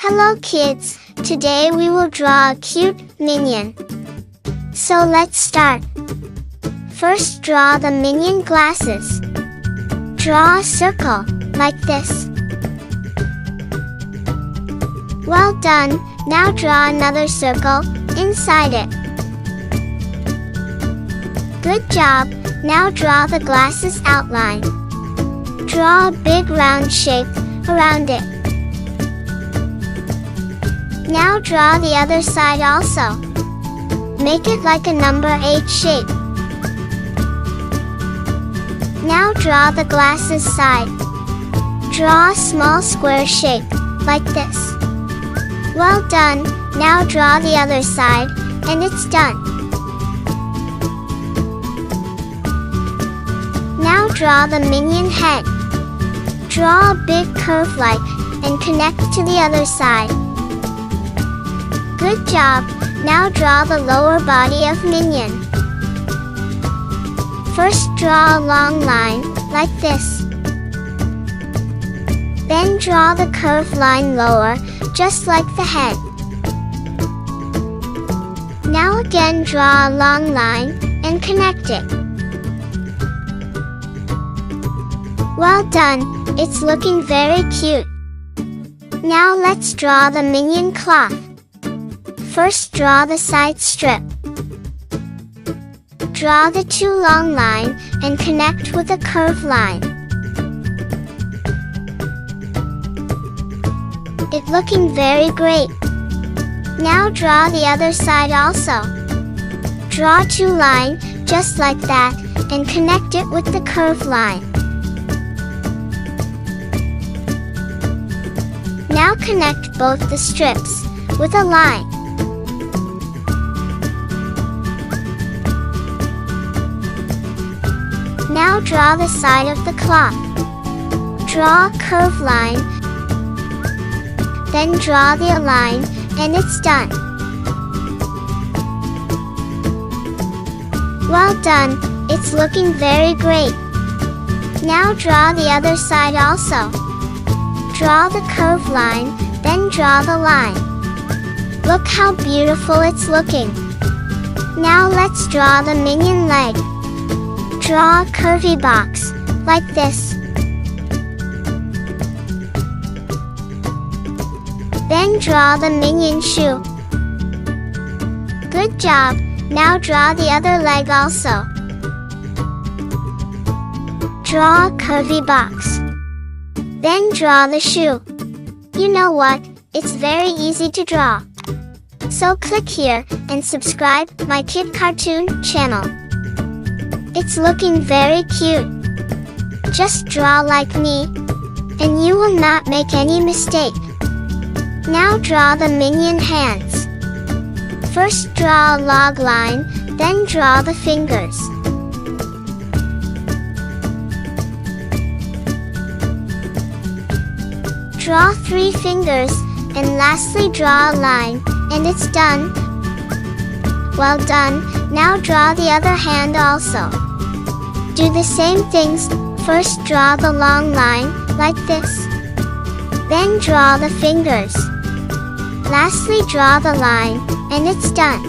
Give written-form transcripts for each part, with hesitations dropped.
Hello kids, today we will draw a cute minion. So let's start. First draw the minion glasses. Draw a circle, like this. Well done, now draw another circle, inside it. Good job, now draw the glasses outline. Draw a big round shape around it. Now draw the other side also. Make it like a number 8 shape. Now draw the glasses side. Draw a small square shape, like this. Well done, now draw the other side, and it's done. Now draw the minion head. Draw a big curve like, and connect to the other side. Good job, now draw the lower body of Minion. First draw a long line, like this. Then draw the curved line lower, just like the head. Now again draw a long line, and connect it. Well done, it's looking very cute. Now let's draw the minion cloth. First draw the side strip. Draw the 2 long line, and connect with a curved line. It's looking very great. Now draw the other side also. Draw 2 line, just like that, and connect it with the curved line. Now connect both the strips with a line. Now draw the side of the cloth. Draw a curved line, then draw the line, and it's done. Well done, it's looking very great. Now draw the other side also. Draw the curved line, then draw the line. Look how beautiful it's looking. Now let's draw the minion leg. Draw a curvy box, like this. Then draw the minion shoe. Good job, now draw the other leg also. Draw a curvy box. Then draw the shoe. You know what, it's very easy to draw. So click here and subscribe my Kid Cartoon channel. It's looking very cute. Just draw like me, and you will not make any mistake. Now draw the minion hands. First draw a log line, then draw the fingers. Draw 3 fingers, and lastly draw a line, and it's done. Well done, now draw the other hand also. Do the same things, first draw the long line, like this. Then draw the fingers. Lastly draw the line, and it's done.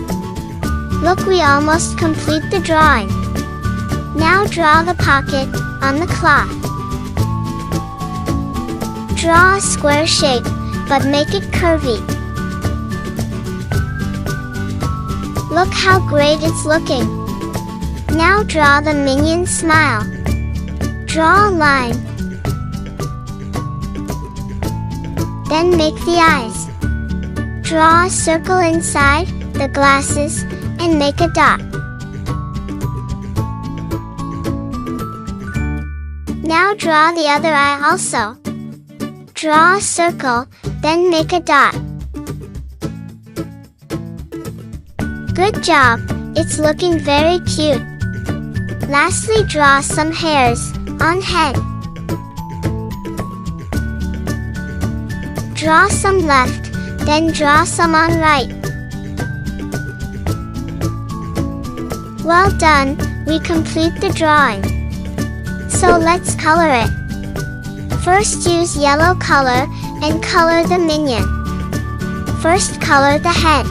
Look, we almost complete the drawing. Now draw the pocket on the cloth. Draw a square shape, but make it curvy. Look how great it's looking. Now draw the minion smile. Draw a line. Then make the eyes. Draw a circle inside the glasses, and make a dot. Now draw the other eye also. Draw a circle, then make a dot. Good job, it's looking very cute. Lastly, draw some hairs on head. Draw some left, then draw some on right. Well done, we complete the drawing. So let's color it. First use yellow color and color the minion. First, color the head.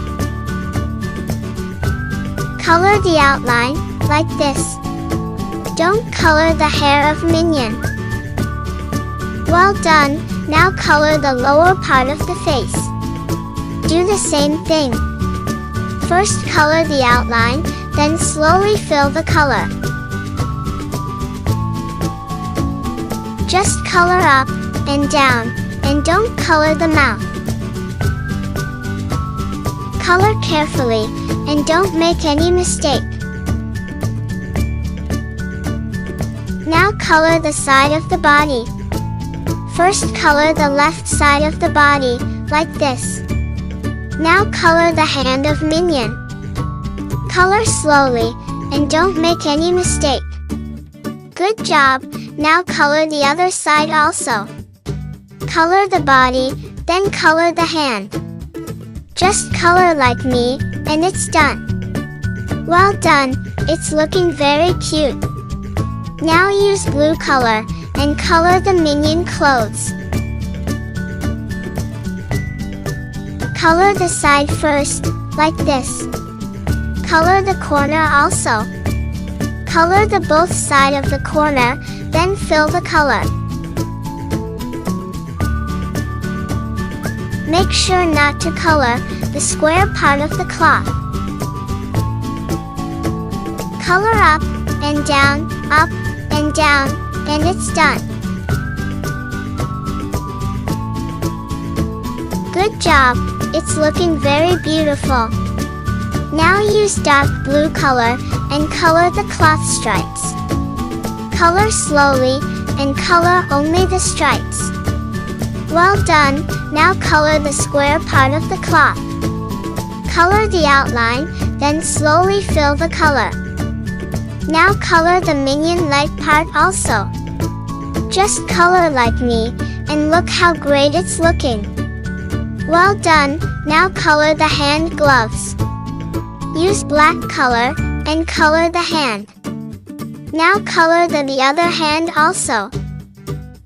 Color the outline, like this. Don't color the hair of Minion. Well done, now color the lower part of the face. Do the same thing. First color the outline, then slowly fill the color. Just color up and down, and don't color the mouth. Color carefully, and don't make any mistake. Now color the side of the body. First color the left side of the body, like this. Now color the hand of Minion. Color slowly, and don't make any mistake. Good job, now color the other side also. Color the body, then color the hand. Just color like me, and it's done. Well done, it's looking very cute. Now use blue color, and color the Minion clothes. Color the side first, like this. Color the corner also. Color the both side of the corner, then fill the color. Make sure not to color the square part of the cloth. Color up and down, and it's done. Good job, it's looking very beautiful. Now use dark blue color and color the cloth stripes. Color slowly and color only the stripes. Well done, now color the square part of the cloth. Color the outline, then slowly fill the color. Now color the Minion leg part also. Just color like me, and look how great it's looking. Well done, now color the hand gloves. Use black color, and color the hand. Now color the other hand also.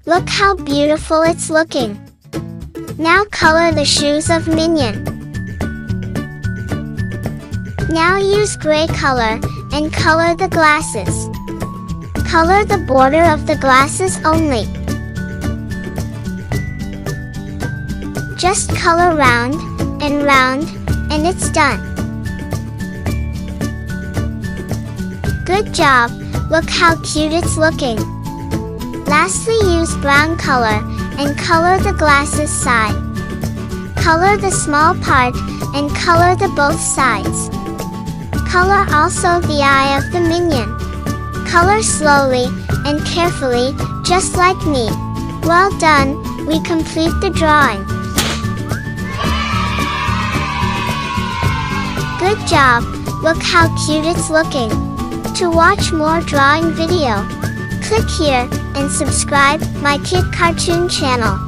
Look how beautiful it's looking. Now color the shoes of Minion. Now use gray color, and color the glasses. Color the border of the glasses only. Just color round, and it's done. Good job, look how cute it's looking. Lastly, use brown color, and color the glasses side. Color the small part, and color the both sides. Color also the eye of the Minion. Color slowly and carefully, just like me. Well done, we complete the drawing. Good job, look how cute it's looking. To watch more drawing video, click here and subscribe my Kid Cartoon channel.